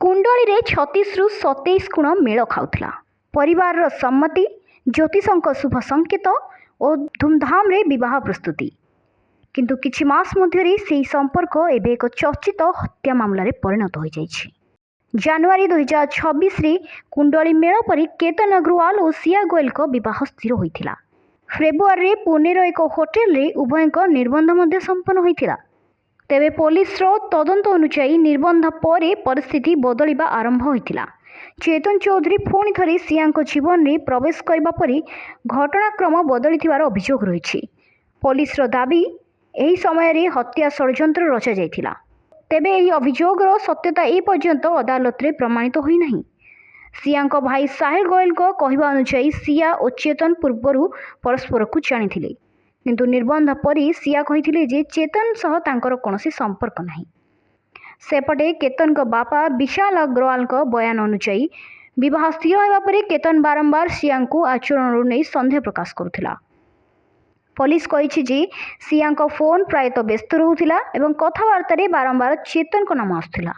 କୁଣ୍ଡଳୀରେ 36ରୁ 27 ଗୁଣ ମେଳ ଖାଉଥିଲା। ପରିବାରର ସମ୍ମତି, ଜ୍ୟୋତିଷଙ୍କ ଶୁଭ ସଂକେତ ଓ ଧୁମଧାମରେ ବିବାହ ପ୍ରସ୍ତୁତି। କିନ୍ତୁ କିଛି ମାସ ମଧ୍ୟରେ ସେହି ସମ୍ପର୍କ ଏବେ ଏକ ଚର୍ଚ୍ଚିତ ହତ୍ୟା ମାମଲାରେ ପରିଣତ ହୋଇଯାଇଛି। ଜାନୁଆରୀ 2026ରେ କୁଣ୍ଡଳୀ ମେଳ ପରେ କେତନ ଅଗ୍ରୱାଲ ଓ ସିଆ ଗୋଏଲଙ୍କ ବିବାହ ସ୍ଥିର ହୋଇଥିଲା। ଫେବୃଆରୀରେ ପୁନେର ଏକ ହୋଟେଲରେ ଉଭୟଙ୍କ ନିର୍ବନ୍ଧ ମଧ୍ୟ ସମ୍ପନ୍ନ ହୋଇଥିଲା। ତେବେ ପୋଲିସର ତଦନ୍ତ ଅନୁଯାୟୀ ନିର୍ବନ୍ଧ ପରେ ପରିସ୍ଥିତି ବଦଳିବା ଆରମ୍ଭ ହୋଇଥିଲା। ଚେତନ ଚୌଧୁରୀ ପୁଣି ଥରେ ସିଆଙ୍କ ଜୀବନରେ ପ୍ରବେଶ କରିବା ପରେ ଘଟଣାକ୍ରମ ବଦଳିଥିବାର ଅଭିଯୋଗ ରହିଛି। ପୋଲିସର ଦାବି, ଏହି ସମୟରେ ହତ୍ୟା ଷଡ଼ଯନ୍ତ୍ର ରଚାଯାଇଥିଲା। ତେବେ ଏହି ଅଭିଯୋଗର ସତ୍ୟତା ଏପର୍ଯ୍ୟନ୍ତ ଅଦାଲତରେ ପ୍ରମାଣିତ ହୋଇନାହିଁ। ସିଆଙ୍କ ଭାଇ ସାହିଲ ଗୋଏଲଙ୍କ କହିବା ଅନୁଯାୟୀ ସିଆ ଓ ଚେତନ ପୂର୍ବରୁ ପରସ୍ପରକୁ ଜାଣିଥିଲେ। କିନ୍ତୁ ନିର୍ବନ୍ଧ ପରେ ସିଆ କହିଥିଲେ ଯେ ଚେତନ ସହ ତାଙ୍କର କୌଣସି ସମ୍ପର୍କ ନାହିଁ। ସେପଟେ କେତନଙ୍କ ବାପା ବିଶାଲ ଅଗ୍ରୱାଲଙ୍କ ବୟାନ ଅନୁଯାୟୀ ବିବାହ ସ୍ଥିର ହେବା ପରେ କେତନ ବାରମ୍ବାର ସିଆଙ୍କୁ ଆଚରଣରୁ ନେଇ ସନ୍ଦେହ ପ୍ରକାଶ କରୁଥିଲା। ପୋଲିସ କହିଛି ଯେ ସିଆଙ୍କ ଫୋନ୍ ପ୍ରାୟତଃ ବ୍ୟସ୍ତ ରହୁଥିଲା ଏବଂ କଥାବାର୍ତ୍ତାରେ ବାରମ୍ବାର ଚେତନଙ୍କ ନାମ ଆସୁଥିଲା।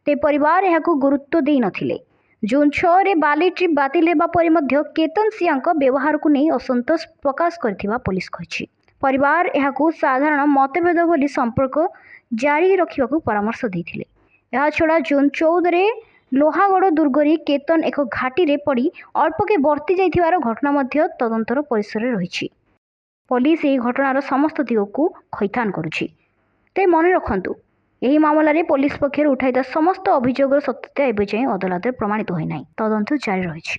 ତେବେ ପରିବାର ଏହାକୁ ଗୁରୁତ୍ୱ ଦେଇନଥିଲେ। ଜୁନ୍ 6ରେ ବାଲି ଟ୍ରିପ୍ ବାତିଲ ହେବା ପରେ ମଧ୍ୟ କେତନ ସିଆଙ୍କ ବ୍ୟବହାରକୁ ନେଇ ଅସନ୍ତୋଷ ପ୍ରକାଶ କରିଥିବା ପୋଲିସ କହିଛି। ପରିବାର ଏହାକୁ ସାଧାରଣ ମତଭେଦ ବୋଲି ସମ୍ପର୍କ ଜାରି ରଖିବାକୁ ପରାମର୍ଶ ଦେଇଥିଲେ। ଏହାଛଡ଼ା ଜୁନ୍ 14ରେ ଲୋହାଗଡ଼ ଦୁର୍ଗରେ କେତନ ଏକ ଘାଟିରେ ପଡ଼ି ଅଳ୍ପକେ ବର୍ତ୍ତି ଯାଇଥିବାର ଘଟଣା ମଧ୍ୟ ତଦନ୍ତର ପରିସରରେ ରହିଛି। ପୋଲିସ ଏହି ଘଟଣାର ସମସ୍ତ ଦିଗକୁ ଖଇତାନ କରୁଛି। ତେବେ ମନେ ରଖନ୍ତୁ, ଏହି ମାମଲାରେ ପୋଲିସ ପକ୍ଷରୁ ଉଠାଇଥିବା ସମସ୍ତ ଅଭିଯୋଗର ସତ୍ୟତା ଏବେ ଯାଏଁ ଅଦାଲତରେ ପ୍ରମାଣିତ ହୋଇନାହିଁ। ତଦନ୍ତ ଜାରି ରହିଛି।